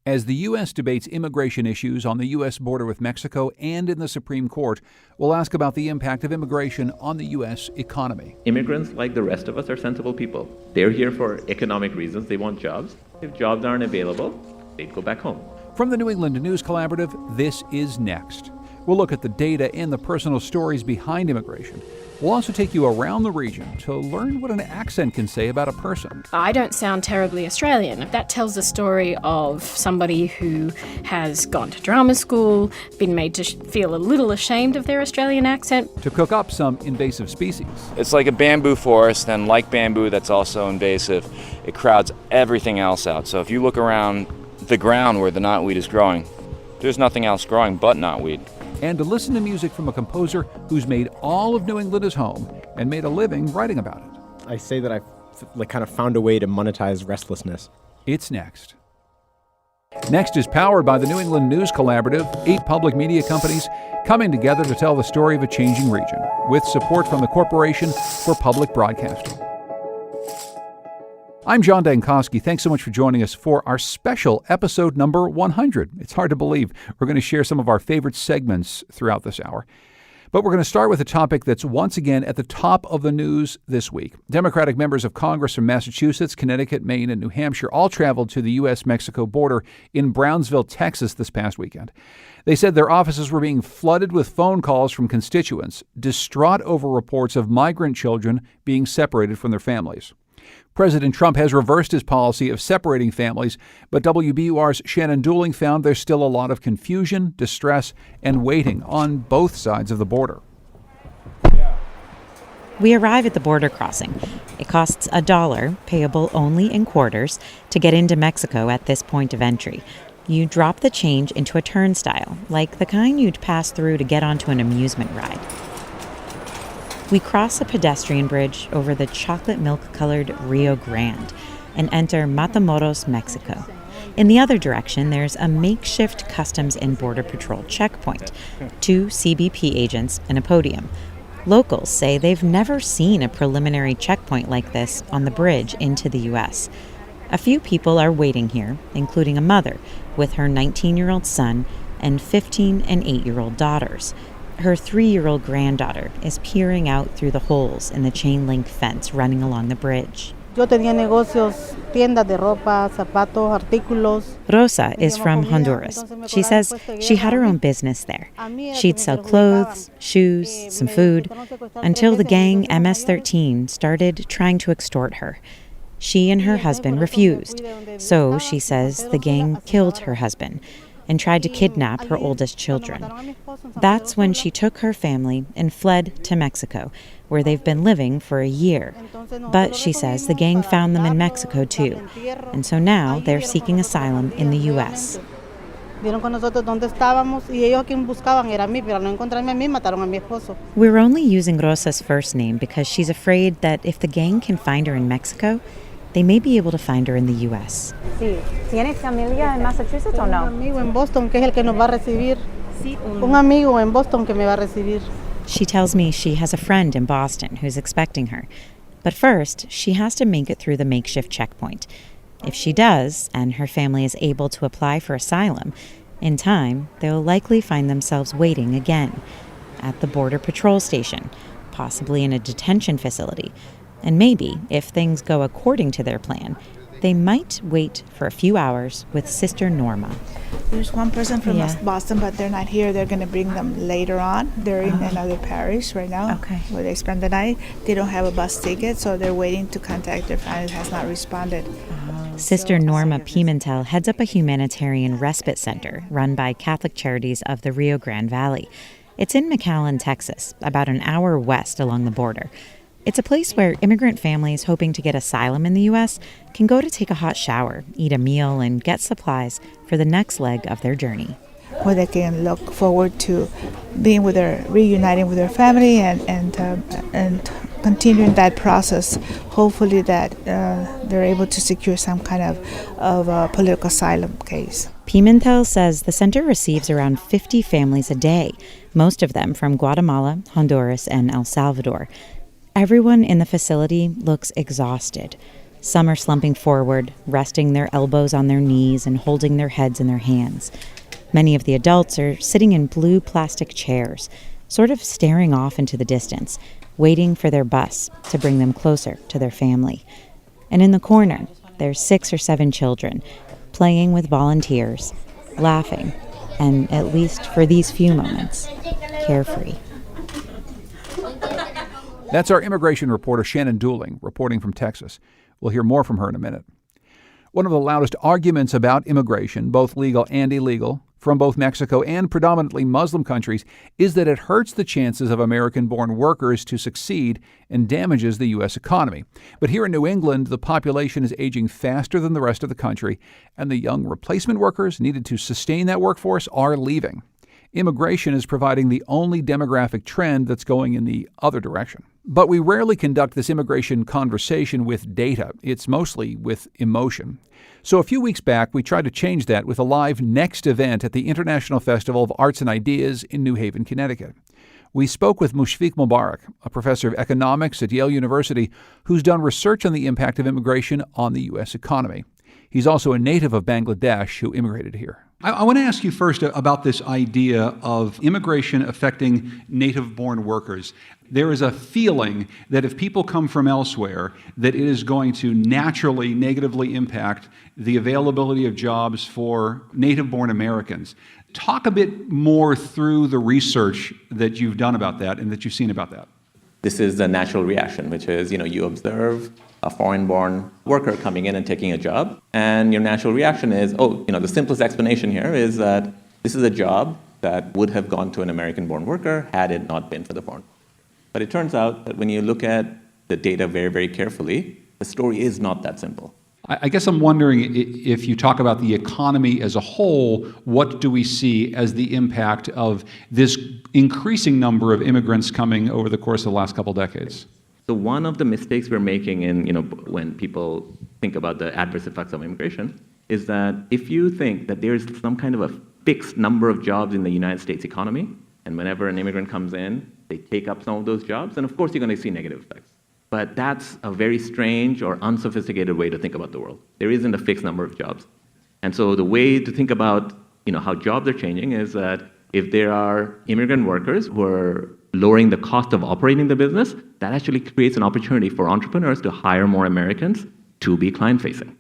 As the U.S. debates immigration issues on the U.S. border with Mexico and in the Supreme Court, we'll ask about the impact of immigration on the U.S. economy. Immigrants, like the rest of us, are sensible people. They're here for economic reasons. They want jobs. If jobs aren't available, they'd go back home. From the New England News Collaborative, this is Next. We'll look at the data and the personal stories behind immigration. We'll also take you around the region to learn what an accent can say about a person. I don't sound terribly Australian. That tells the story of somebody who has gone to drama school, been made to feel a little ashamed of their Australian accent. To cook up some invasive species. It's like a bamboo forest, and like bamboo that's also invasive, it crowds everything else out. So if you look around the ground where the knotweed is growing, there's nothing else growing but knotweed. And to listen to music from a composer who's made all of New England his home and made a living writing about it. I say that I've kind of found a way to monetize restlessness. It's Next. Next is powered by the New England News Collaborative, 8 public media companies coming together to tell the story of a changing region, with support from the Corporation for Public Broadcasting. I'm John Dankosky. Thanks so much for joining us for our special episode number 100. It's hard to believe. We're going to share some of our favorite segments throughout this hour. But we're going to start with a topic that's once again at the top of the news this week. Democratic members of Congress from Massachusetts, Connecticut, Maine, and New Hampshire all traveled to the U.S.-Mexico border in Brownsville, Texas this past weekend. They said their offices were being flooded with phone calls from constituents, distraught over reports of migrant children being separated from their families. President Trump has reversed his policy of separating families, but WBUR's Shannon Dooling found there's still a lot of confusion, distress, and waiting on both sides of the border. We arrive at the border crossing. It costs $1, payable only in quarters, to get into Mexico at this point of entry. You drop the change into a turnstile, like the kind you'd pass through to get onto an amusement ride. We cross a pedestrian bridge over the chocolate milk-colored Rio Grande and enter Matamoros, Mexico. In the other direction, there's a makeshift Customs and Border Patrol checkpoint, 2 CBP agents, and a podium. Locals say they've never seen a preliminary checkpoint like this on the bridge into the U.S. A few people are waiting here, including a mother with her 19-year-old son and 15 and 8-year-old daughters. Her 3-year-old granddaughter is peering out through the holes in the chain-link fence running along the bridge. Yo tenía negocios, tiendas de ropa, zapatos, artículos. Rosa is from Honduras. She says she had her own business there. She'd sell clothes, shoes, some food, until the gang MS-13 started trying to extort her. She and her husband refused, so she says the gang killed her husband and tried to kidnap her oldest children. That's when she took her family and fled to Mexico, where they've been living for a year. But she says the gang found them in Mexico too, and so now they're seeking asylum in the U.S. We're only using Rosa's first name because she's afraid that if the gang can find her in Mexico, they may be able to find her in the U.S. Sí. ¿Tienes familia en Massachusetts o no? Un amigo en Boston que es el que nos va a recibir. Un amigo en Boston que me va a recibir. She tells me she has a friend in Boston who's expecting her. But first, she has to make it through the makeshift checkpoint. If she does, and her family is able to apply for asylum, in time, they'll likely find themselves waiting again at the Border Patrol station, possibly in a detention facility. And maybe, if things go according to their plan, they might wait for a few hours with Sister Norma. There's one person from Boston, but they're not here. They're going to bring them later on. They're in another parish right now, where they spend the night. They don't have a bus ticket, so they're waiting to contact their family. Has not responded. Sister Norma Pimentel heads up a humanitarian respite center run by Catholic Charities of the Rio Grande Valley. It's in McAllen, Texas, about an hour west along the border. It's a place where immigrant families hoping to get asylum in the U.S. can go to take a hot shower, eat a meal, and get supplies for the next leg of their journey. Where they can look forward to reuniting with their family and continuing that process. Hopefully that they're able to secure some kind of political asylum case. Pimentel says the center receives around 50 families a day, most of them from Guatemala, Honduras, and El Salvador. Everyone in the facility looks exhausted. Some are slumping forward, resting their elbows on their knees and holding their heads in their hands. Many of the adults are sitting in blue plastic chairs, sort of staring off into the distance, waiting for their bus to bring them closer to their family. And in the corner, there's 6 or 7 children, playing with volunteers, laughing, and at least for these few moments, carefree. That's our immigration reporter, Shannon Dooling, reporting from Texas. We'll hear more from her in a minute. One of the loudest arguments about immigration, both legal and illegal, from both Mexico and predominantly Muslim countries, is that it hurts the chances of American-born workers to succeed and damages the U.S. economy. But here in New England, the population is aging faster than the rest of the country, and the young replacement workers needed to sustain that workforce are leaving. Immigration is providing the only demographic trend that's going in the other direction. But we rarely conduct this immigration conversation with data. It's mostly with emotion. So a few weeks back, we tried to change that with a live Next event at the International Festival of Arts and Ideas in New Haven, Connecticut. We spoke with Mushfiq Mubarak, a professor of economics at Yale University who's done research on the impact of immigration on the U.S. economy. He's also a native of Bangladesh who immigrated here. I want to ask you first about this idea of immigration affecting native-born workers. There is a feeling that if people come from elsewhere, that it is going to naturally negatively impact the availability of jobs for native-born Americans. Talk a bit more through the research that you've done about that and that you've seen about that. This is the natural reaction, which is, you observe a foreign-born worker coming in and taking a job, and your natural reaction is, the simplest explanation here is that this is a job that would have gone to an American-born worker had it not been for the foreign. But it turns out that when you look at the data very, very carefully, the story is not that simple. I guess I'm wondering if you talk about the economy as a whole, what do we see as the impact of this increasing number of immigrants coming over the course of the last couple decades? So one of the mistakes we're making in, when people think about the adverse effects of immigration is that if you think that there's some kind of a fixed number of jobs in the United States economy, and whenever an immigrant comes in, they take up some of those jobs, then of course you're going to see negative effects. But that's a very strange or unsophisticated way to think about the world. There isn't a fixed number of jobs. And so the way to think about, how jobs are changing is that if there are immigrant workers who are lowering the cost of operating the business, that actually creates an opportunity for entrepreneurs to hire more Americans to be client-facing.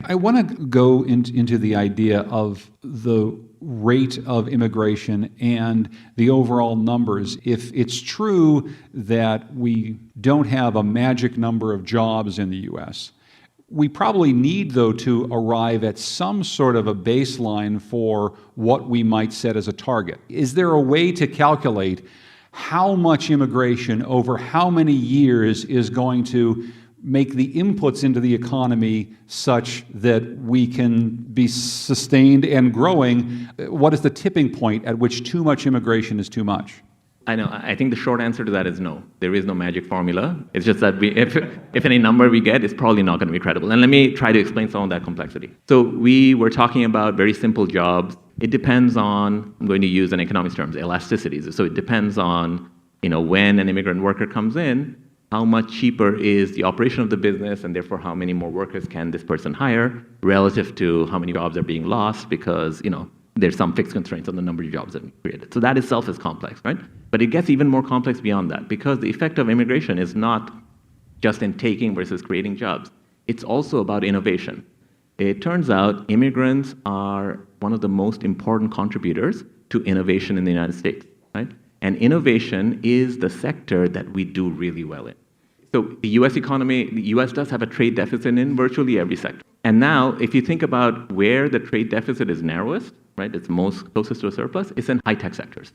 I want to go into the idea of the rate of immigration and the overall numbers. If it's true that we don't have a magic number of jobs in the U.S., we probably need, though, to arrive at some sort of a baseline for what we might set as a target. Is there a way to calculate how much immigration over how many years is going to make the inputs into the economy such that we can be sustained and growing? What is the tipping point at which too much immigration is too much? I know. I think the short answer to that is no. There is no magic formula. It's just that if any number we get, it's probably not going to be credible. And let me try to explain some of that complexity. So we were talking about very simple jobs. It depends on, I'm going to use in economics terms, elasticities. So it depends on, when an immigrant worker comes in, how much cheaper is the operation of the business, and therefore how many more workers can this person hire relative to how many jobs are being lost because, there's some fixed constraints on the number of jobs that we created. So that itself is complex, right? But it gets even more complex beyond that because the effect of immigration is not just in taking versus creating jobs. It's also about innovation. It turns out immigrants are one of the most important contributors to innovation in the United States, right? And innovation is the sector that we do really well in. So the U.S. economy, the U.S. does have a trade deficit in virtually every sector. And now, if you think about where the trade deficit is narrowest, right, it's most closest to a surplus, it's in high-tech sectors.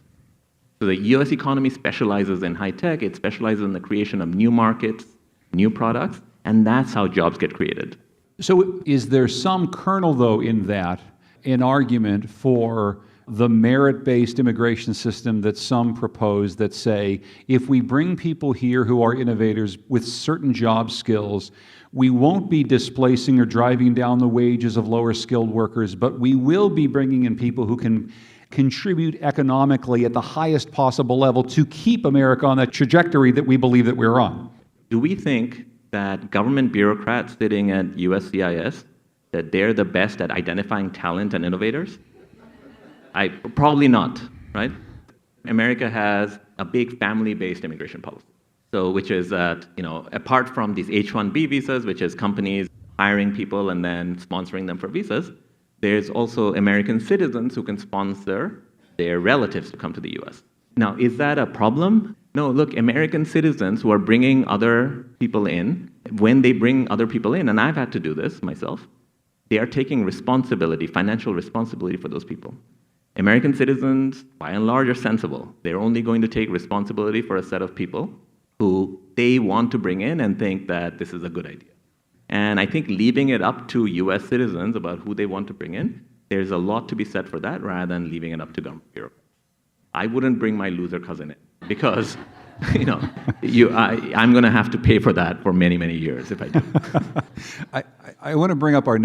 So the U.S. economy specializes in high-tech, it specializes in the creation of new markets, new products, and that's how jobs get created. So is there some kernel, though, in that, an argument for the merit-based immigration system that some propose that say, if we bring people here who are innovators with certain job skills, we won't be displacing or driving down the wages of lower-skilled workers, but we will be bringing in people who can contribute economically at the highest possible level to keep America on that trajectory that we believe that we're on? Do we think that government bureaucrats sitting at USCIS, that they're the best at identifying talent and innovators? Probably not, right? America has a big family-based immigration policy. So, which is that, apart from these H-1B visas, which is companies hiring people and then sponsoring them for visas, there's also American citizens who can sponsor their relatives to come to the US. Now, is that a problem? No, look, American citizens who are bringing other people in, when they bring other people in, and I've had to do this myself, they are taking responsibility, financial responsibility for those people. American citizens, by and large, are sensible. They're only going to take responsibility for a set of people who they want to bring in and think that this is a good idea. And I think leaving it up to US citizens about who they want to bring in, there's a lot to be said for that rather than leaving it up to government bureaucrats. I wouldn't bring my loser cousin in because, I'm going to have to pay for that for many, many years if I do. I want to bring up on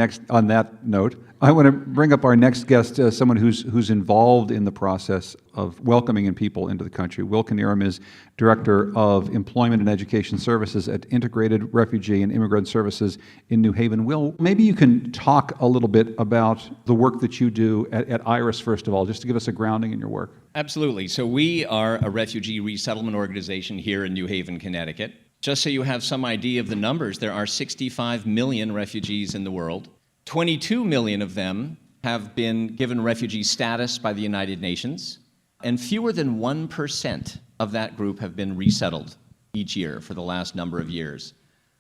that note, I want to bring up our next guest, someone who's involved in the process of welcoming in people into the country. Will Knierim is Director of Employment and Education Services at Integrated Refugee and Immigrant Services in New Haven. Will, maybe you can talk a little bit about the work that you do at IRIS, first of all, just to give us a grounding in your work. Absolutely. So we are a refugee resettlement organization here in New Haven, Connecticut. Just so you have some idea of the numbers, there are 65 million refugees in the world. 22 million of them have been given refugee status by the United Nations, and fewer than 1% of that group have been resettled each year for the last number of years.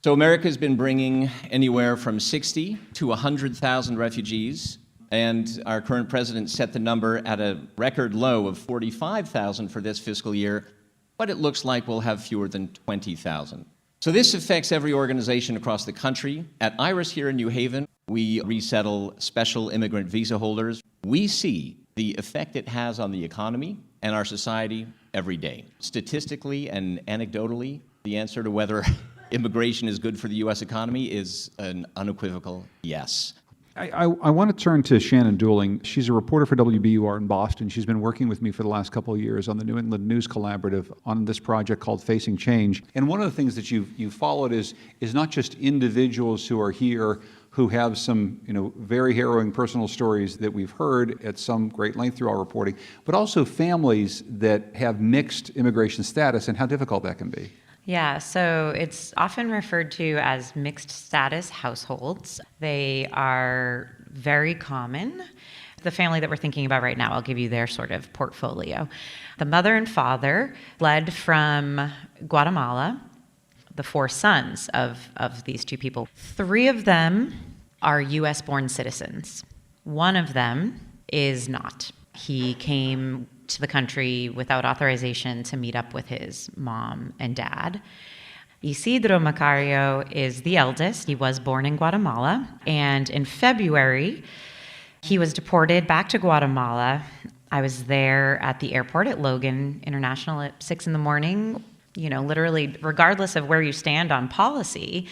So America's been bringing anywhere from 60 to 100,000 refugees, and our current president set the number at a record low of 45,000 for this fiscal year, but it looks like we'll have fewer than 20,000. So this affects every organization across the country. At IRIS here in New Haven, we resettle special immigrant visa holders. We see the effect it has on the economy and our society every day. Statistically and anecdotally, the answer to whether immigration is good for the U.S. economy is an unequivocal yes. I want to turn to Shannon Dooling. She's a reporter for WBUR in Boston. She's been working with me for the last couple of years on the New England News Collaborative on this project called Facing Change. And one of the things that you've followed is not just individuals who are here who have some very harrowing personal stories that we've heard at some great length through our reporting, but also families that have mixed immigration status and how difficult that can be. Yeah, so it's often referred to as mixed status households. They are very common. The family that we're thinking about right now, I'll give you their sort of portfolio. The mother and father fled from Guatemala, the 4 sons of these 2 people. 3 of them are US-born citizens. 1 of them is not. He came to the country without authorization to meet up with his mom and dad. Isidro Macario is the eldest. He was born in Guatemala, and in February, he was deported back to Guatemala. I was there at the airport at Logan International at 6 a.m. Literally, regardless of where you stand on policy,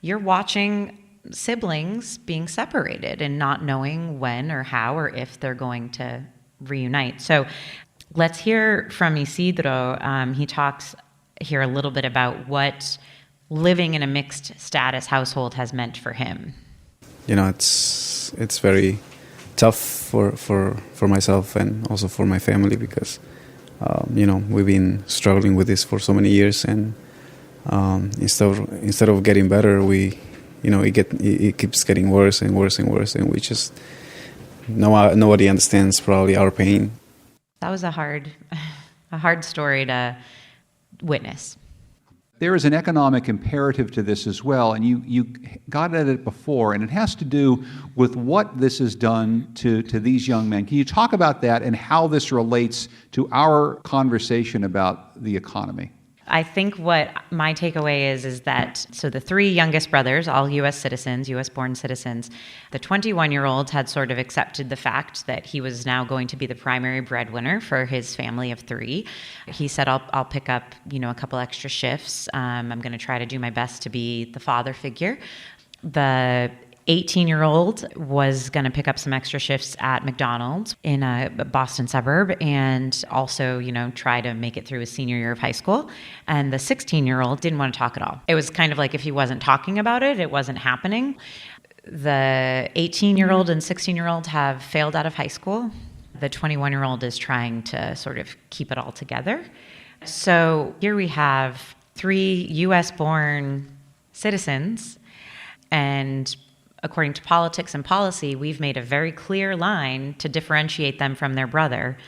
you're watching siblings being separated and not knowing when or how or if they're going to reunite. So let's hear from Isidro. He talks here a little bit about what living in a mixed status household has meant for him. It's very tough for myself and also for my family because we've been struggling with this for so many years, and instead of getting better, it keeps getting worse and worse and worse, and we just nobody understands probably our pain. That was a hard story to witness. There is an economic imperative to this as well, and you got at it before, and it has to do with what this has done to these young men. Can you talk about that and how this relates to our conversation about the economy? I think what my takeaway is that, so the 3 youngest brothers, all U.S. citizens, U.S.-born citizens, the 21-year-old had sort of accepted the fact that he was now going to be the primary breadwinner for his family of 3. He said, I'll pick up, a couple extra shifts. I'm going to try to do my best to be the father figure. The 18-year-old was going to pick up some extra shifts at McDonald's in a Boston suburb and also, try to make it through his senior year of high school. And the 16-year-old didn't want to talk at all. It was kind of like if he wasn't talking about it, it wasn't happening. The 18-year-old and 16-year-old have failed out of high school. The 21-year-old is trying to sort of keep it all together. So here we have 3 U.S.-born citizens, and according to politics and policy, we've made a very clear line to differentiate them from their brother.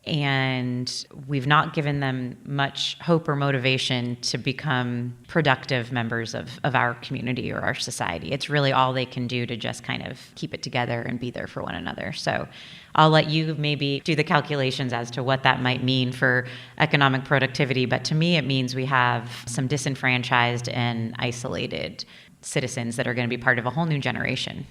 And we've not given them much hope or motivation to become productive members of our community or our society. It's really all they can do to just kind of keep it together and be there for one another. So I'll let you maybe do the calculations as to what that might mean for economic productivity. But to me, it means we have some disenfranchised and isolated citizens that are going to be part of a whole new generation.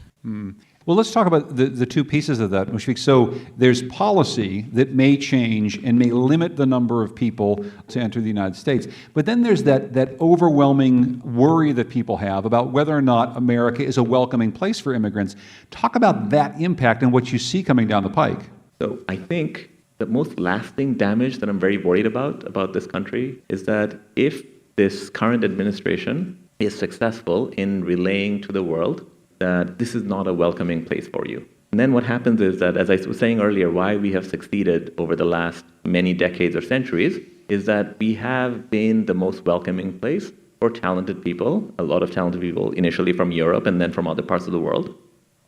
Well, let's talk about the two pieces of that, Mushfiq. So there's policy that may change and may limit the number of people to enter the United States. But then there's that overwhelming worry that people have about whether or not America is a welcoming place for immigrants. Talk about that impact and what you see coming down the pike. So I think the most lasting damage that I'm very worried about this country is that if this current administration is successful in relaying to the world that this is not a welcoming place for you. And then what happens is that, as I was saying earlier, why we have succeeded over the last many decades or centuries is that we have been the most welcoming place for talented people, a lot of talented people initially from Europe and then from other parts of the world,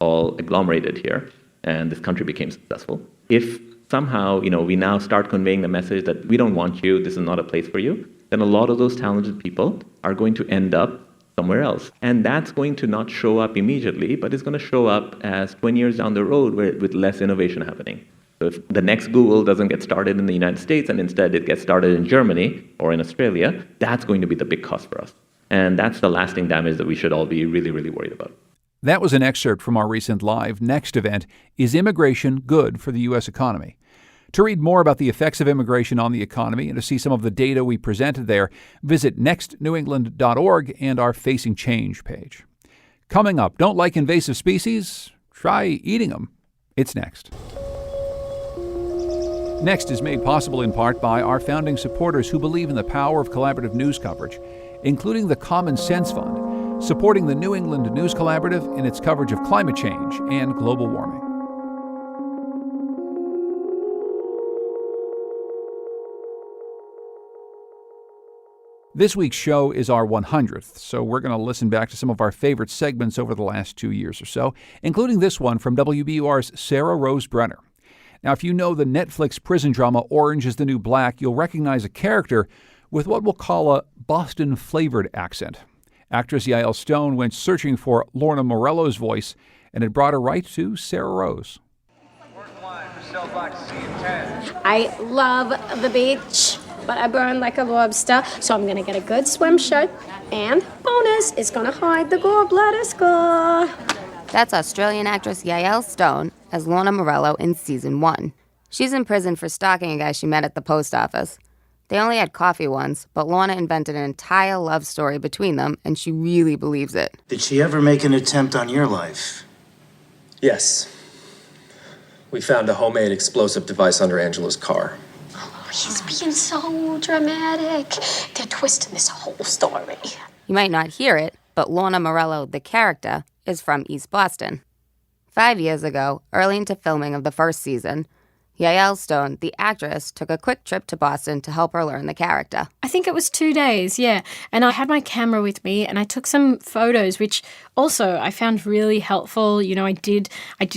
all agglomerated here, and this country became successful. If somehow, we now start conveying the message that we don't want you, this is not a place for you, then a lot of those talented people are going to end up somewhere else. And that's going to not show up immediately, but it's going to show up as 20 years down the road with less innovation happening. So if the next Google doesn't get started in the United States and instead it gets started in Germany or in Australia, that's going to be the big cost for us. And that's the lasting damage that we should all be really, really worried about. That was an excerpt from our recent live Next event, Is Immigration Good for the U.S. Economy? To read more about the effects of immigration on the economy and to see some of the data we presented there, visit nextnewengland.org and our Facing Change page. Coming up, don't like invasive species? Try eating them. It's next. Next is made possible in part by our founding supporters who believe in the power of collaborative news coverage, including the Common Sense Fund, supporting the New England News Collaborative in its coverage of climate change and global warming. This week's show is our 100th, so we're going to listen back to some of our favorite segments over the last 2 years or so, including this one from WBUR's Sarah Rose Brenner. Now, if you know the Netflix prison drama Orange is the New Black, you'll recognize a character with what we'll call a Boston-flavored accent. Actress Yael Stone went searching for Lorna Morello's voice, and it brought her right to Sarah Rose. I love the beach, but I burn like a lobster, so I'm going to get a good swim shirt, and bonus, it's going to hide the gallbladder scar. That's Australian actress Yael Stone as Lorna Morello in Season 1. She's in prison for stalking a guy she met at the post office. They only had coffee once, but Lorna invented an entire love story between them, and she really believes it. Did she ever make an attempt on your life? Yes. We found a homemade explosive device under Angela's car. He's being so dramatic. They're twisting this whole story. You might not hear it, but Lorna Morello, the character, is from East Boston. 5 years ago, early into filming of the first season, Yael Stone, the actress, took a quick trip to Boston to help her learn the character. I think it was 2 days, yeah. And I had my camera with me and I took some photos, which also I found really helpful. I did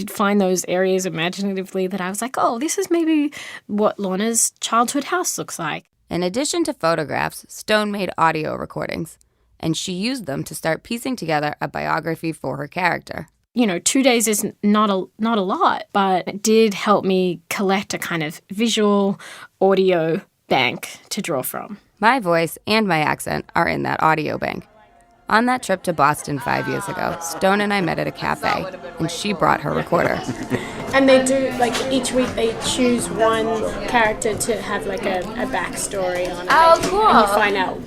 find those areas imaginatively that I was like, oh, this is maybe what Lorna's childhood house looks like. In addition to photographs, Stone made audio recordings, and she used them to start piecing together a biography for her character. 2 days is not a lot, but it did help me collect a kind of visual audio bank to draw from. My voice and my accent are in that audio bank. On that trip to Boston 5 years ago, Stone and I met at a cafe, and she brought her recorder. And they do, each week they choose one character to have, a backstory on it. Oh, cool. And you find out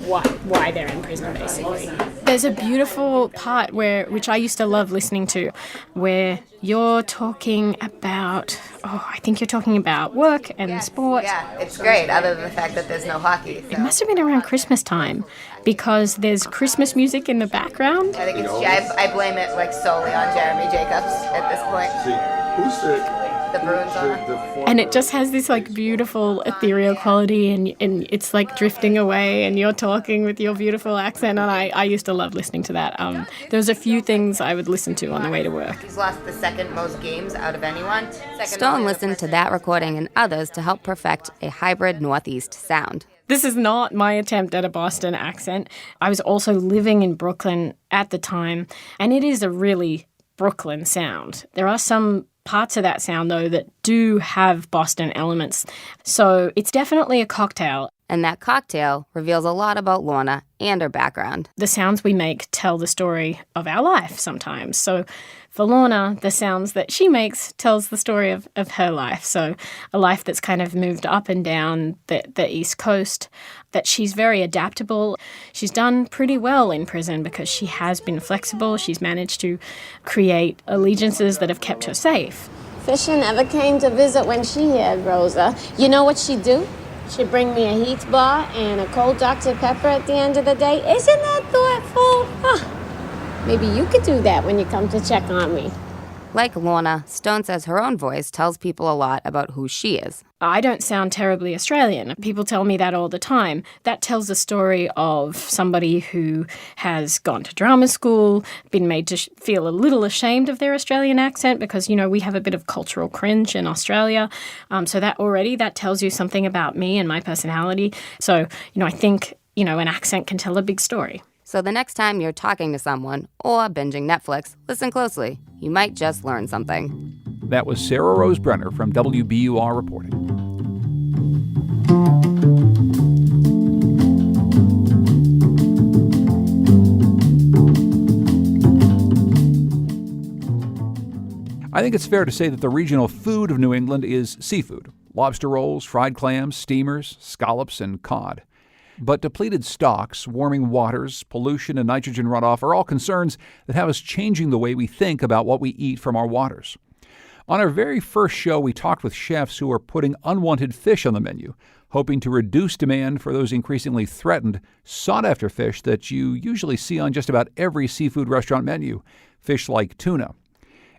why they're in prison, basically. there's a beautiful part which I used to love listening to, where you're talking about, I think you're talking about work and sport. Yeah, it's great, other than the fact that there's no hockey. It must have been around Christmas time, because there's Christmas music in the background. I think I blame it like solely on Jeremy Jacobs at this point. Who's the Bruins on it? And it just has this like beautiful ethereal quality, and it's like drifting away, and you're talking with your beautiful accent, and I used to love listening to that. There was a few things I would listen to on the way to work. He's lost the second most games out of anyone. Stone listened to that recording and others to help perfect a hybrid Northeast sound. This is not my attempt at a Boston accent. I was also living in Brooklyn at the time, and it is a really Brooklyn sound. There are some parts of that sound, though, that do have Boston elements. So it's definitely a cocktail. And that cocktail reveals a lot about Lorna and her background. The sounds we make tell the story of our life sometimes. So for Lorna, the sounds that she makes tells the story of her life. So a life that's kind of moved up and down the East Coast, that she's very adaptable. She's done pretty well in prison because she has been flexible. She's managed to create allegiances that have kept her safe. Fisher never came to visit when she had Rosa. You know what she'd do? She'd bring me a Heat bar and a cold Dr. Pepper at the end of the day. Isn't that thoughtful? Huh. Maybe you could do that when you come to check on me. Like Lorna, Stone says her own voice tells people a lot about who she is. I don't sound terribly Australian. People tell me that all the time. That tells a story of somebody who has gone to drama school, been made to feel a little ashamed of their Australian accent because, we have a bit of cultural cringe in Australia. So that tells you something about me and my personality. So, I think, an accent can tell a big story. So the next time you're talking to someone or binging Netflix, listen closely. You might just learn something. That was Sarah Rose Brenner from WBUR reporting. I think it's fair to say that the regional food of New England is seafood. Lobster rolls, fried clams, steamers, scallops, and cod. But depleted stocks, warming waters, pollution, and nitrogen runoff are all concerns that have us changing the way we think about what we eat from our waters. On our very first show, we talked with chefs who are putting unwanted fish on the menu, hoping to reduce demand for those increasingly threatened, sought-after fish that you usually see on just about every seafood restaurant menu, fish like tuna.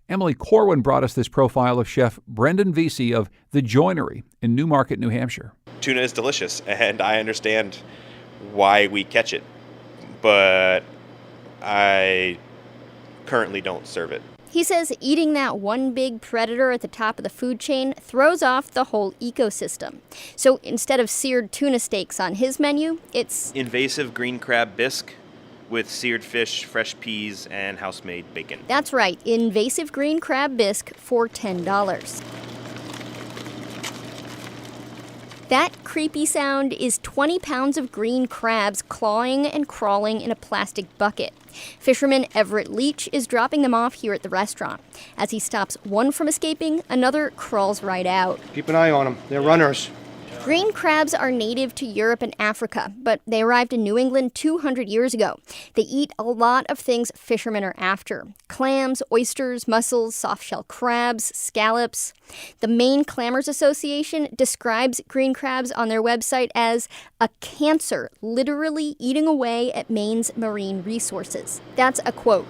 Emily Corwin brought us this profile of Chef Brendan Vesey of The Joinery in Newmarket, New Hampshire. Tuna is delicious, and I understand why we catch it, but I currently don't serve it. He says eating that one big predator at the top of the food chain throws off the whole ecosystem. So instead of seared tuna steaks on his menu, it's invasive green crab bisque with seared fish, fresh peas, and house-made bacon. That's right, invasive green crab bisque for $10. That creepy sound is 20 pounds of green crabs clawing and crawling in a plastic bucket. Fisherman Everett Leach is dropping them off here at the restaurant. As he stops one from escaping, another crawls right out. Keep an eye on them. They're runners. Green crabs are native to Europe and Africa, but they arrived in New England 200 years ago. They eat a lot of things fishermen are after: clams, oysters, mussels, soft-shell crabs, scallops. The Maine Clammers Association describes green crabs on their website as a cancer literally eating away at Maine's marine resources. That's a quote.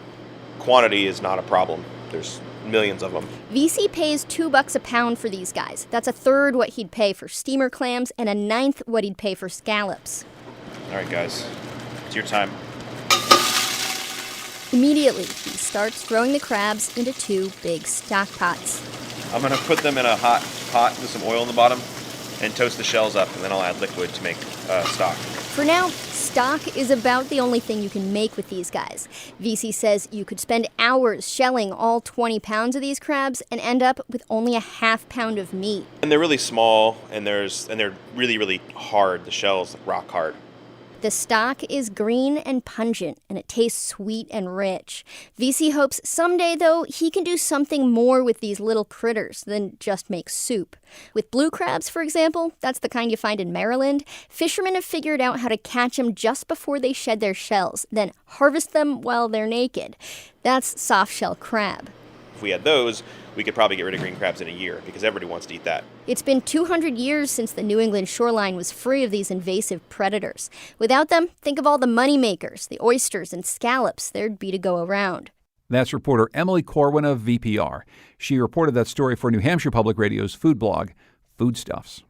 Quantity is not a problem. There's millions of them. VC pays $2 a pound for these guys. That's a third what he'd pay for steamer clams and a ninth what he'd pay for scallops. All right, guys, it's your time. Immediately, he starts throwing the crabs into two big stock pots. I'm going to put them in a hot pot with some oil in the bottom and toast the shells up, and then I'll add liquid to make stock. For now, stock is about the only thing you can make with these guys. VC says you could spend hours shelling all 20 pounds of these crabs and end up with only a half pound of meat. And they're really small, and they're really, really hard. The shells, rock hard. The stock is green and pungent, and it tastes sweet and rich. VC hopes someday, though, he can do something more with these little critters than just make soup. With blue crabs, for example, that's the kind you find in Maryland, fishermen have figured out how to catch them just before they shed their shells, then harvest them while they're naked. That's soft-shell crab. If we had those, we could probably get rid of green crabs in a year because everybody wants to eat that. It's been 200 years since the New England shoreline was free of these invasive predators. Without them, think of all the moneymakers, the oysters and scallops there'd be to go around. That's reporter Emily Corwin of VPR. She reported that story for New Hampshire Public Radio's food blog, Foodstuffs.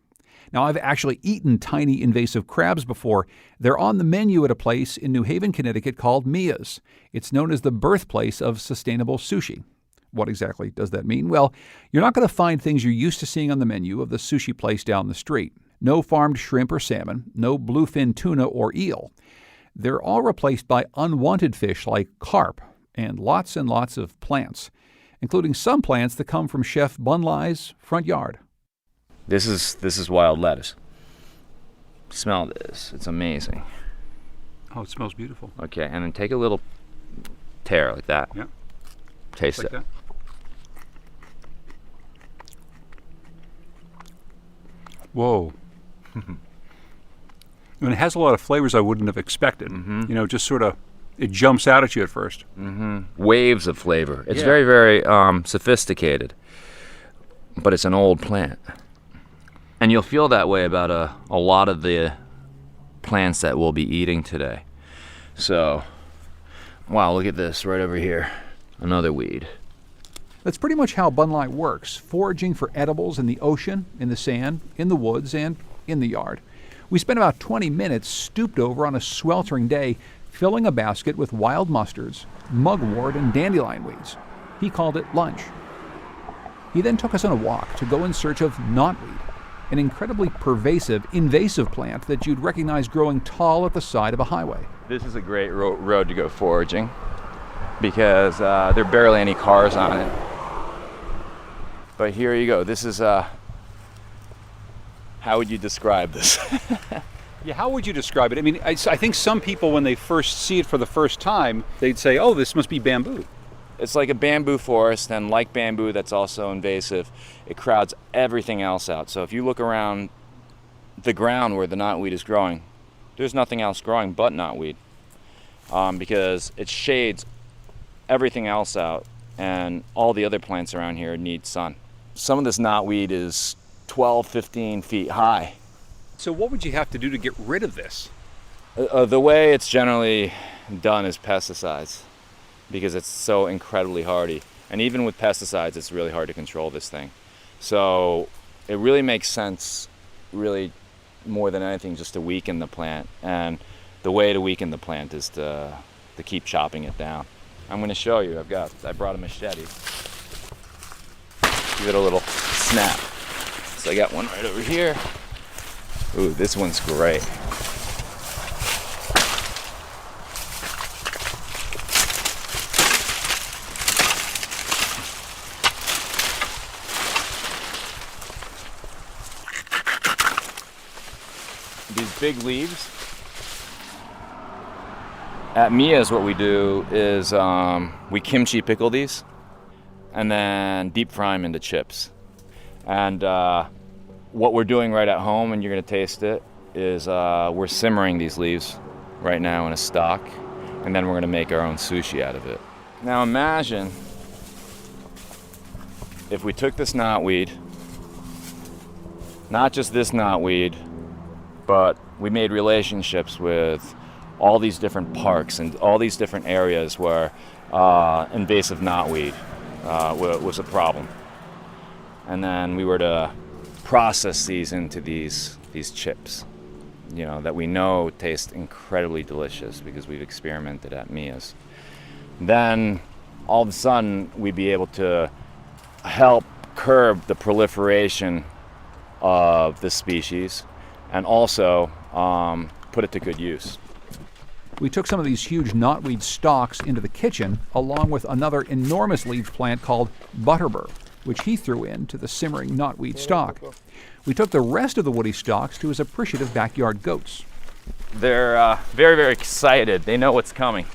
Now, I've actually eaten tiny invasive crabs before. They're on the menu at a place in New Haven, Connecticut called Mia's. It's known as the birthplace of sustainable sushi. What exactly does that mean? Well, you're not going to find things you're used to seeing on the menu of the sushi place down the street. No farmed shrimp or salmon, no bluefin tuna or eel. They're all replaced by unwanted fish like carp and lots of plants, including some plants that come from Chef Bunlai's front yard. This is wild lettuce. Smell this. It's amazing. Oh, it smells beautiful. Okay, and then take a little tear like that. Yeah. Taste like it. That. Whoa. And it has a lot of flavors I wouldn't have expected. Mm-hmm. You know, just sort of, it jumps out at you at first. Mm-hmm. Waves of flavor. It's Yeah. very, very sophisticated, but it's an old plant. And you'll feel that way about a lot of the plants that we'll be eating today. So, wow, look at this right over here. Another weed. That's pretty much how Bunlai works, foraging for edibles in the ocean, in the sand, in the woods, and in the yard. We spent about 20 minutes stooped over on a sweltering day, filling a basket with wild mustards, mugwort, and dandelion weeds. He called it lunch. He then took us on a walk to go in search of knotweed, an incredibly pervasive, invasive plant that you'd recognize growing tall at the side of a highway. This is a great road to go foraging because there are barely any cars on it. But here you go. This is, how would you describe this? Yeah, how would you describe it? I mean, I think some people, when they first see it for the first time, they'd say, oh, this must be bamboo. It's like a bamboo forest, and like bamboo, that's also invasive. It crowds everything else out. So if you look around the ground where the knotweed is growing, there's nothing else growing but knotweed because it shades everything else out, and all the other plants around here need sun. Some of this knotweed is 12, 15 feet high. So what would you have to do to get rid of this? The way it's generally done is pesticides because it's so incredibly hardy. And even with pesticides, it's really hard to control this thing. So it really makes sense, really more than anything, just to weaken the plant. And the way to weaken the plant is to keep chopping it down. I'm going to show you. I brought a machete. Give it a little snap. So I got one right over here. Ooh, this one's great. These big leaves. At Mia's, what we do is we kimchi pickle these and then deep fry them into chips. And what we're doing right at home, and you're going to taste it, is we're simmering these leaves right now in a stock, and then we're going to make our own sushi out of it. Now imagine if we took this knotweed, not just this knotweed, but we made relationships with all these different parks and all these different areas where invasive knotweed was a problem. And then we were to process these into these chips, you know, that we know taste incredibly delicious because we've experimented at Mia's. Then all of a sudden we'd be able to help curb the proliferation of this species and also put it to good use. We took some of these huge knotweed stalks into the kitchen, along with another enormous leaf plant called butterbur, which he threw into the simmering knotweed stock. We took the rest of the woody stalks to his appreciative backyard goats. They're very, very excited. They know what's coming.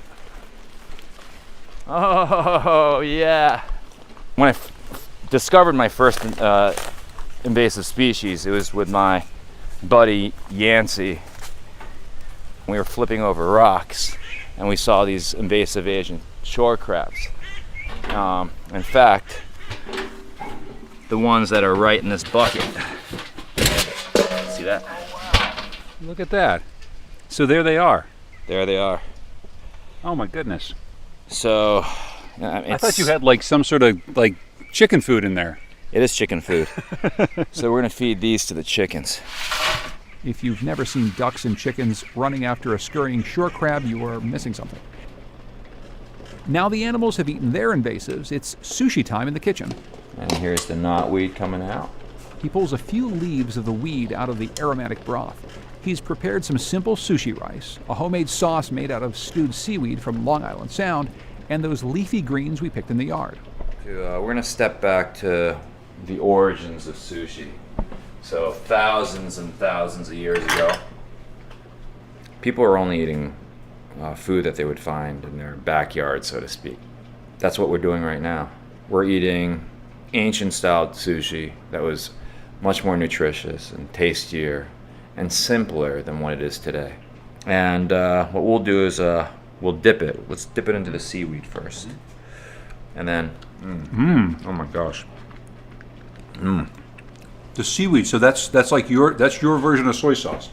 Oh, yeah. When I discovered my first invasive species, it was with my buddy Yancey. We were flipping over rocks and we saw these invasive Asian shore crabs. In fact, the ones that are right in this bucket. See that? Look at that. So there they are. There they are. Oh my goodness. So, I thought you had like some sort of like chicken food in there. It is chicken food. So we're gonna feed these to the chickens. If you've never seen ducks and chickens running after a scurrying shore crab, you are missing something. Now the animals have eaten their invasives, it's sushi time in the kitchen. And here's the knotweed coming out. He pulls a few leaves of the weed out of the aromatic broth. He's prepared some simple sushi rice, a homemade sauce made out of stewed seaweed from Long Island Sound, and those leafy greens we picked in the yard. We're going to step back to the origins of sushi. So thousands and thousands of years ago, people were only eating food that they would find in their backyard, so to speak. That's what we're doing right now. We're eating ancient-style sushi that was much more nutritious and tastier and simpler than what it is today. And what we'll do is we'll dip it. Let's dip it into the seaweed first. And then, oh my gosh. The seaweed, so that's like your version of soy sauce.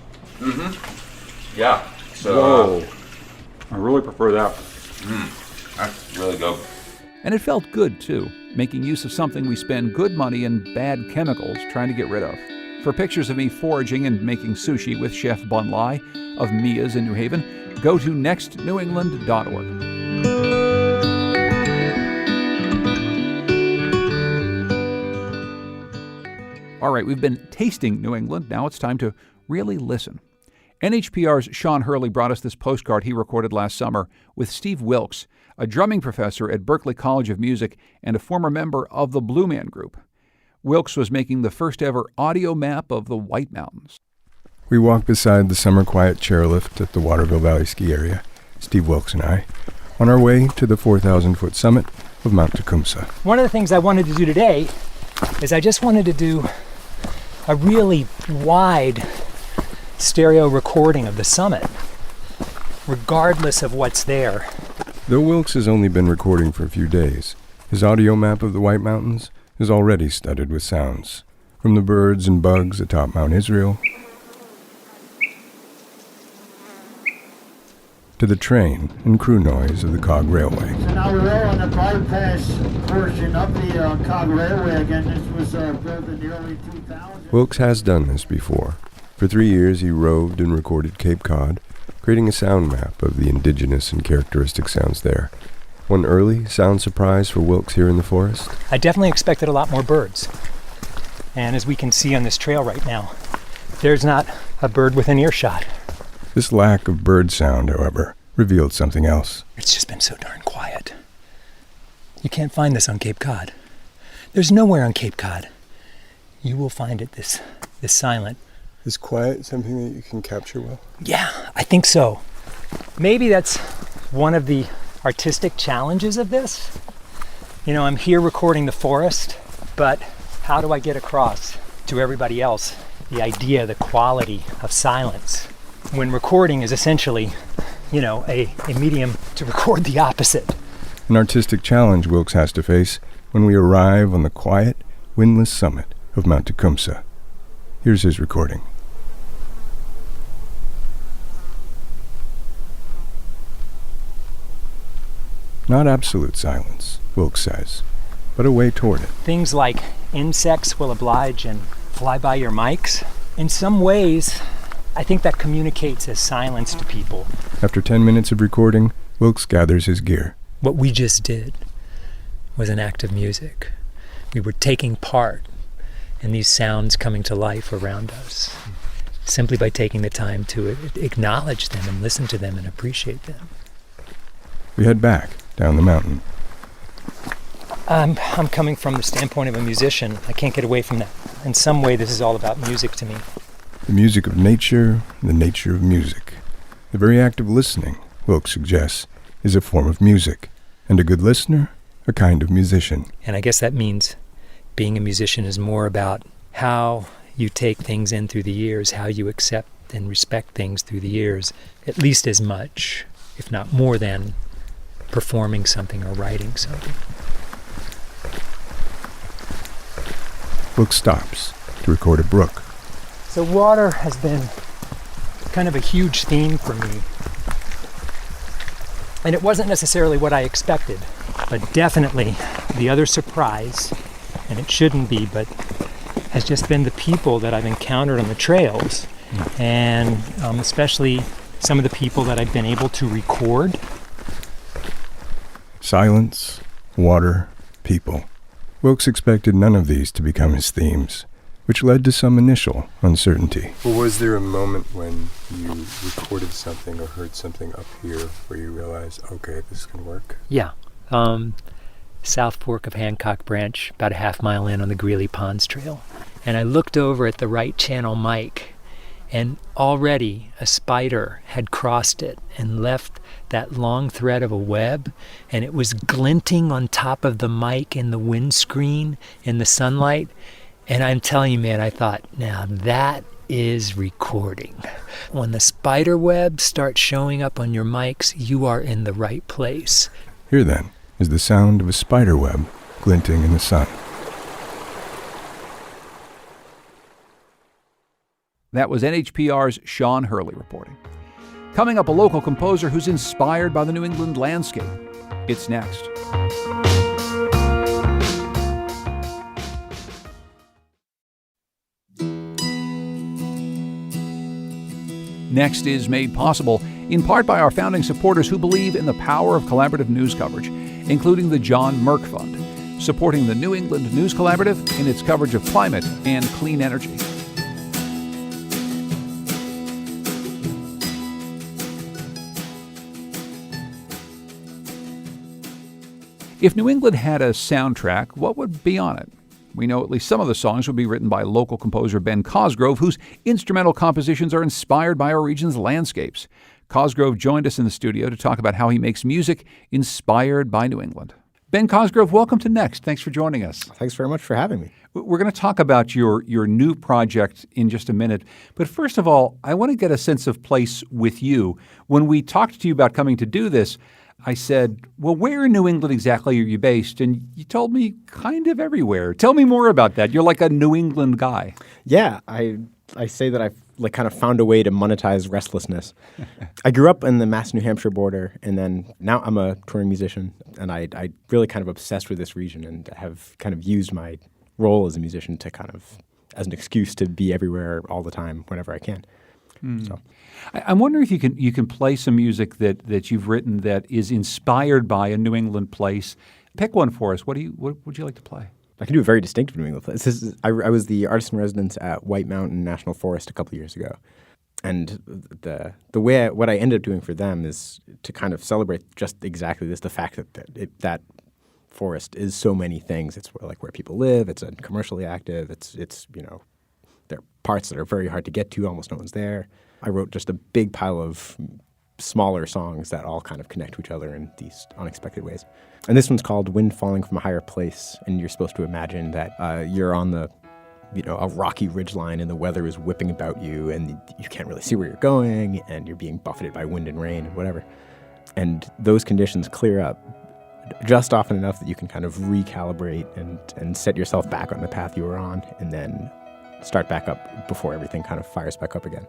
Yeah. So, whoa. I really prefer that. That's really good. And it felt good, too, making use of something we spend good money and bad chemicals trying to get rid of. For pictures of me foraging and making sushi with Chef Bun Lai of Mia's in New Haven, go to nextnewengland.org. All right, we've been tasting New England. Now it's time to really listen. NHPR's Sean Hurley brought us this postcard he recorded last summer with Steve Wilkes, a drumming professor at Berklee College of Music and a former member of the Blue Man Group. Wilkes was making the first ever audio map of the White Mountains. We walked beside the summer quiet chairlift at the Waterville Valley ski area, Steve Wilkes and I, on our way to the 4,000-foot summit of Mount Tecumseh. One of the things I wanted to do today is I just wanted to do a really wide stereo recording of the summit, regardless of what's there. Though Wilkes has only been recording for a few days, his audio map of the White Mountains is already studded with sounds, from the birds and bugs atop Mount Israel to the train and crew noise of the Cog Railway. So now we're on the bypass portion of the Cog Railway again. This was built in the early 2000s. Wilkes has done this before. For 3 years he roved and recorded Cape Cod, creating a sound map of the indigenous and characteristic sounds there. One early sound surprise for Wilkes here in the forest? I definitely expected a lot more birds. And as we can see on this trail right now, there's not a bird within earshot. This lack of bird sound, however, revealed something else. It's just been so darn quiet. You can't find this on Cape Cod. There's nowhere on Cape Cod. You will find it this silent. Is quiet something that you can capture well? Yeah, I think so. Maybe that's one of the artistic challenges of this. You know, I'm here recording the forest, but how do I get across to everybody else the idea, the quality of silence, when recording is essentially, you know, a medium to record the opposite? An artistic challenge Wilkes has to face when we arrive on the quiet, windless summit of Mount Tecumseh. Here's his recording. Not absolute silence, Wilkes says, but a way toward it. Things like insects will oblige and fly by your mics. In some ways, I think that communicates as silence to people. After 10 minutes of recording, Wilkes gathers his gear. What we just did was an act of music. We were taking part in these sounds coming to life around us, simply by taking the time to acknowledge them and listen to them and appreciate them. We head back down the mountain. I'm coming from the standpoint of a musician. I can't get away from that. In some way, this is all about music to me. The music of nature, the nature of music. The very act of listening, Wilkes suggests, is a form of music, and a good listener, a kind of musician. And I guess that means being a musician is more about how you take things in through the years, how you accept and respect things through the years, at least as much, if not more than performing something or writing something. Wilkes stops to record a brook. So water has been kind of a huge theme for me. And it wasn't necessarily what I expected, but definitely the other surprise, and it shouldn't be, but has just been the people that I've encountered on the trails, and especially some of the people that I've been able to record. Silence, water, people. Wilkes expected none of these to become his themes, which led to some initial uncertainty. Well, was there a moment when you recorded something or heard something up here where you realized, okay, this can work? Yeah. South Fork of Hancock Branch, about a half mile in on the Greeley Ponds Trail. And I looked over at the right channel mic, and already a spider had crossed it and left that long thread of a web, and it was glinting on top of the mic in the windscreen in the sunlight. And I'm telling you, man, I thought, now that is recording. When the spider web starts showing up on your mics, you are in the right place. Here, then, is the sound of a spider web glinting in the sun. That was NHPR's Sean Hurley reporting. Coming up, a local composer who's inspired by the New England landscape. It's next. Next is made possible in part by our founding supporters who believe in the power of collaborative news coverage, including the John Merck Fund, supporting the New England News Collaborative in its coverage of climate and clean energy. If New England had a soundtrack, what would be on it? We know at least some of the songs would be written by local composer Ben Cosgrove, whose instrumental compositions are inspired by our region's landscapes. Cosgrove joined us in the studio to talk about how he makes music inspired by New England. Ben Cosgrove, welcome to Next. Thanks for joining us. Thanks very much for having me. We're going to talk about your new project in just a minute. But first of all, I want to get a sense of place with you. When we talked to you about coming to do this, I said, well, where in New England exactly are you based? And you told me kind of everywhere. Tell me more about that. You're like a New England guy. Yeah, I say that I've kind of found a way to monetize restlessness. I grew up in the Mass-New Hampshire border, and then now I'm a touring musician, and I really kind of obsessed with this region and have kind of used my role as a musician to kind of as an excuse to be everywhere all the time whenever I can. So. I'm wondering if you can play some music that you've written that is inspired by a New England place. Pick one for us. What would you like to play? I can do a very distinctive New England place. I was the artist in residence at White Mountain National Forest a couple of years ago, and the way what I ended up doing for them is to kind of celebrate just exactly this: the fact that forest is so many things. It's where people live. It's commercially active. It's there are parts that are very hard to get to. Almost no one's there. I wrote just a big pile of smaller songs that all kind of connect to each other in these unexpected ways. And this one's called Wind Falling from a Higher Place, and you're supposed to imagine that you're on a rocky ridgeline and the weather is whipping about you and you can't really see where you're going and you're being buffeted by wind and rain and whatever. And those conditions clear up just often enough that you can kind of recalibrate and set yourself back on the path you were on and then start back up before everything kind of fires back up again.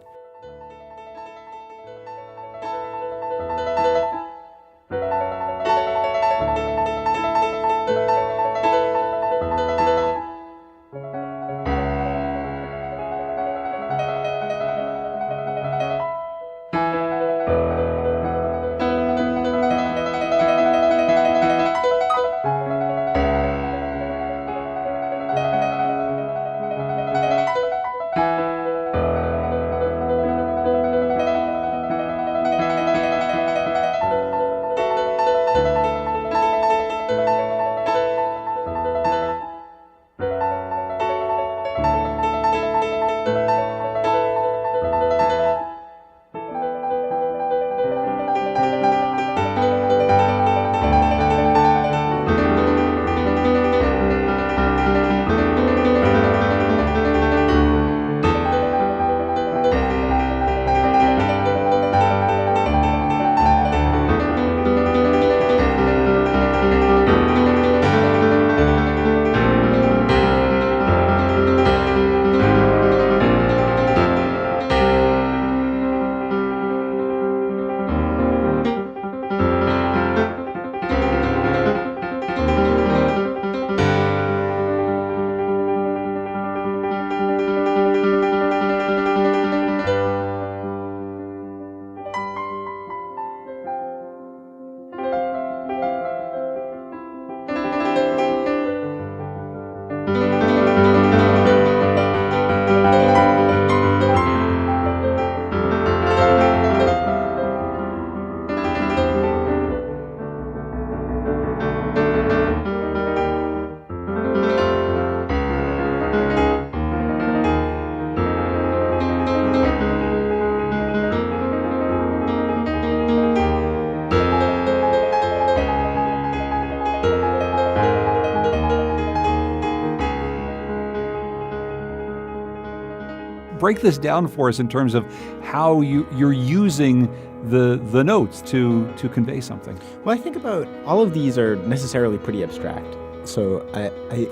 break this down for us in terms of how you're using the notes to convey something. Well, I think about all of these are necessarily pretty abstract. So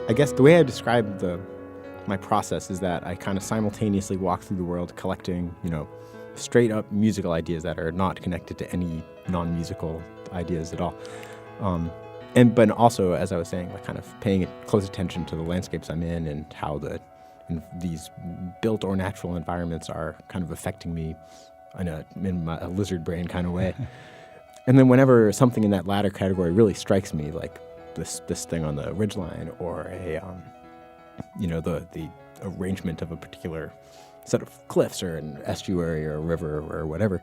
I guess the way I describe my process is that I kind of simultaneously walk through the world collecting, straight up musical ideas that are not connected to any non-musical ideas at all. But also, as I was saying, like kind of paying close attention to the landscapes I'm in and how these built or natural environments are kind of affecting me in a lizard brain kind of way. And then whenever something in that latter category really strikes me, like this thing on the ridgeline, or the arrangement of a particular set of cliffs or an estuary or a river or whatever,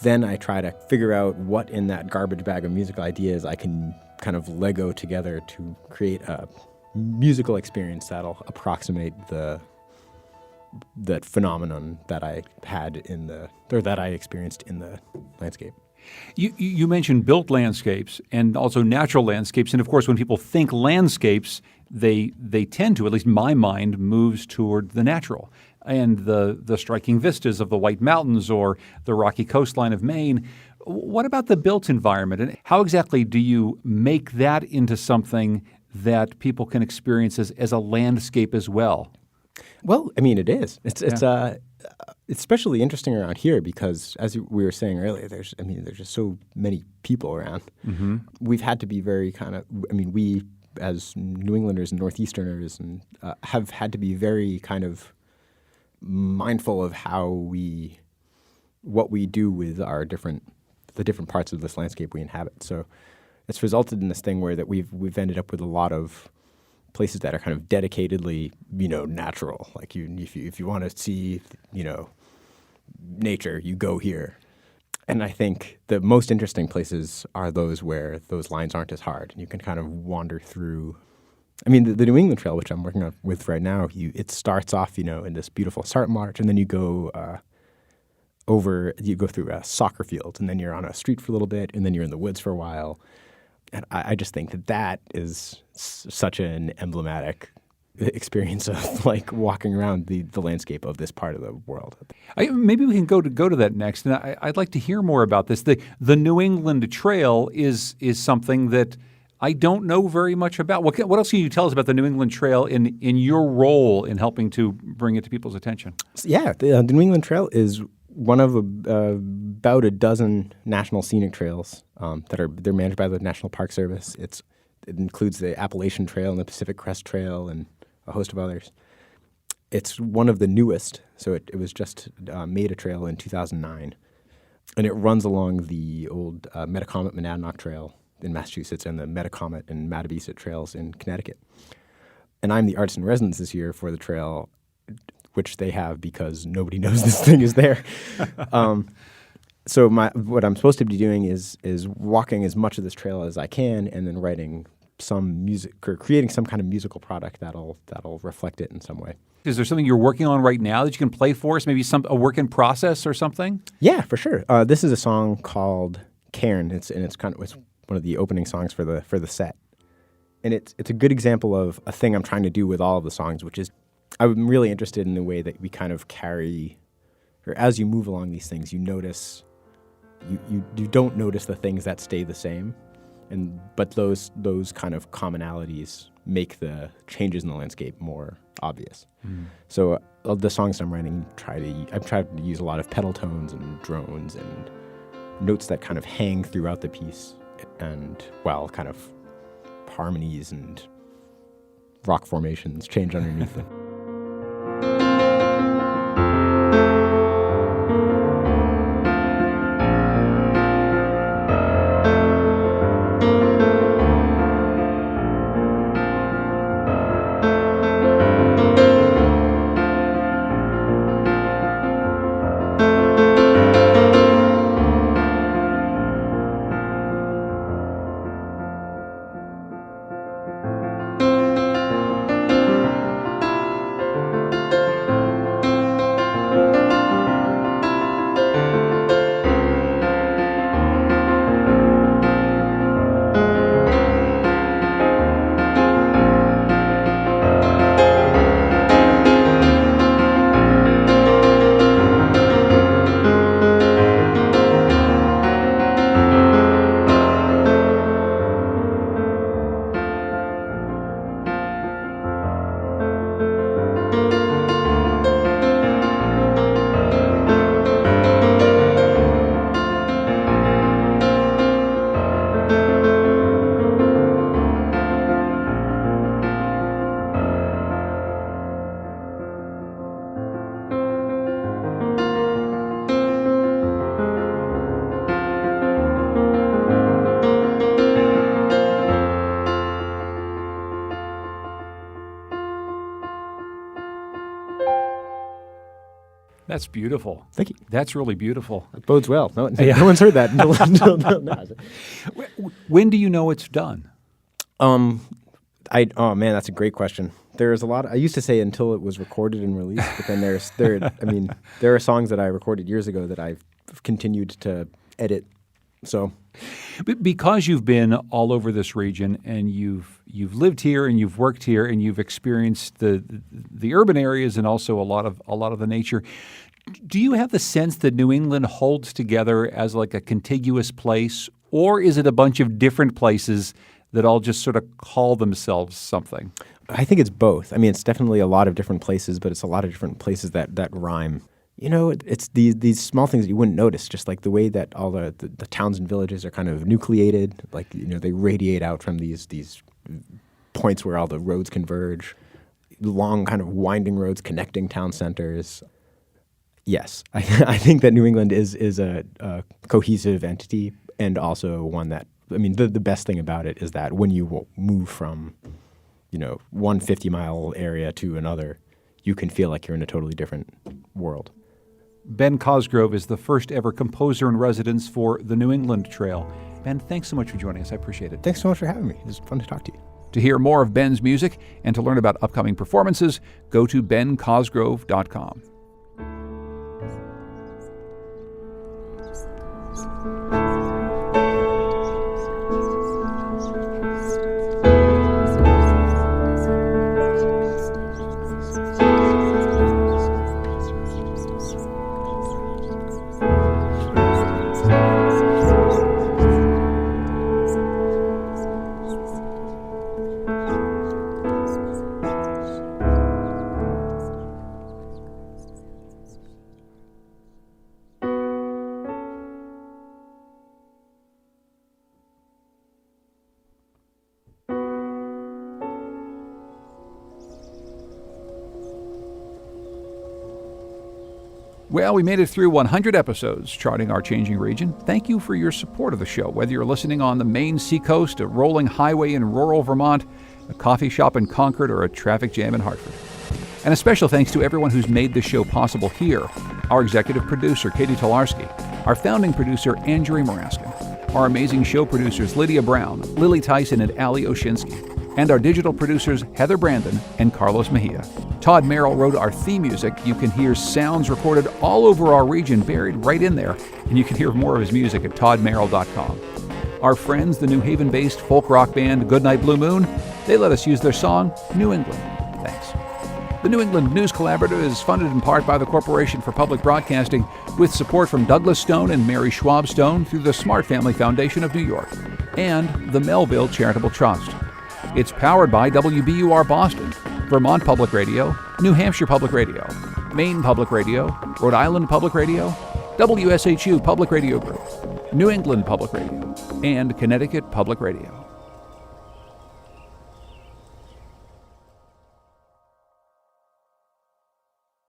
then I try to figure out what in that garbage bag of musical ideas I can kind of Lego together to create a musical experience that'll approximate that phenomenon that I had that I experienced in the landscape. You mentioned built landscapes and also natural landscapes, and of course, when people think landscapes, they tend to, at least my mind, moves toward the natural and the striking vistas of the White Mountains or the rocky coastline of Maine. What about the built environment, and how exactly do you make that into something that people can experience as a landscape as well? Well, I mean, it is. It's especially interesting around here because, as we were saying earlier, there's just so many people around. Mm-hmm. We've had to be very we as New Englanders and Northeasterners have had to be very kind of mindful of what we do with the different parts of this landscape we inhabit. So it's resulted in this thing where that we've ended up with a lot of places that are kind of dedicatedly, natural. Like if you want to see, nature, you go here. And I think the most interesting places are those where those lines aren't as hard. And you can kind of wander through. I mean, the New England Trail, which I'm working with right now, it starts off, in this beautiful start march, and then you go through a soccer field, and then you're on a street for a little bit, and then you're in the woods for a while. And I just think that is such an emblematic experience of like walking around the landscape of this part of the world. Maybe we can go to that next, and I'd like to hear more about this. The New England Trail is something that I don't know very much about. What else can you tell us about the New England Trail in your role in helping to bring it to people's attention? Yeah, the New England Trail is one of about a dozen national scenic trails they're managed by the National Park Service. It includes the Appalachian Trail and the Pacific Crest Trail and a host of others. It's one of the newest, so it was just made a trail in 2009, and it runs along the old Metacomet-Monadnock Trail in Massachusetts and the Metacomet and Mattabesett trails in Connecticut. And I'm the artist in residence this year for the trail, which they have because nobody knows this thing is there. So what I'm supposed to be doing is walking as much of this trail as I can, and then writing some music or creating some kind of musical product that'll reflect it in some way. Is there something you're working on right now that you can play for us? Maybe a work in process or something? Yeah, for sure. This is a song called Cairn. It's one of the opening songs for the set, and it's a good example of a thing I'm trying to do with all of the songs, which is I'm really interested in the way that we kind of carry, or as you move along these things, you notice you don't notice the things that stay the same, but those kind of commonalities make the changes in the landscape more obvious. So the songs I'm writing, I've tried to use a lot of pedal tones and drones and notes that kind of hang throughout the piece, and while kind of harmonies and rock formations change underneath them. That's beautiful. Thank you. That's really beautiful. It bodes well. No one's heard that until now. When do you know it's done? Oh man, that's a great question. There's a lot. I used to say until it was recorded and released, but then there are songs that I recorded years ago that I've continued to edit. So, because you've been all over this region and you've lived here and you've worked here and you've experienced the urban areas and also a lot of the nature, do you have the sense that New England holds together as like a contiguous place, or is it a bunch of different places that all just sort of call themselves something? I think it's both. I mean, it's definitely a lot of different places, but it's a lot of different places that rhyme. You know, it's these small things that you wouldn't notice, just like the way that all the towns and villages are kind of nucleated, like, you know, they radiate out from these points where all the roads converge, long kind of winding roads connecting town centers. Yes, I think that New England is a cohesive entity, and also one that, I mean, the best thing about it is that when you move from, you know, one 50-mile area to another, you can feel like you're in a totally different world. Ben Cosgrove is the first ever composer in residence for the New England Trail. Ben, thanks so much for joining us. I appreciate it. Thanks so much for having me. It was fun to talk to you. To hear more of Ben's music and to learn about upcoming performances, go to bencosgrove.com. Well, we made it through 100 episodes charting our changing region. Thank you for your support of the show, whether you're listening on the Maine seacoast, a rolling highway in rural Vermont, a coffee shop in Concord, or a traffic jam in Hartford. And a special thanks to everyone who's made this show possible here. Our executive producer, Katie Tolarski, our founding producer, Andrew Maraskin, our amazing show producers, Lydia Brown, Lily Tyson, and Ali Oshinsky, and our digital producers, Heather Brandon and Carlos Mejia. Todd Merrill wrote our theme music. You can hear sounds recorded all over our region buried right in there, and you can hear more of his music at toddmerrill.com. Our friends, the New Haven-based folk rock band Goodnight Blue Moon, they let us use their song, New England. Thanks. The New England News Collaborative is funded in part by the Corporation for Public Broadcasting, with support from Douglas Stone and Mary Schwab Stone through the Smart Family Foundation of New York and the Melville Charitable Trust. It's powered by WBUR Boston, Vermont Public Radio, New Hampshire Public Radio, Maine Public Radio, Rhode Island Public Radio, WSHU Public Radio Group, New England Public Radio, and Connecticut Public Radio.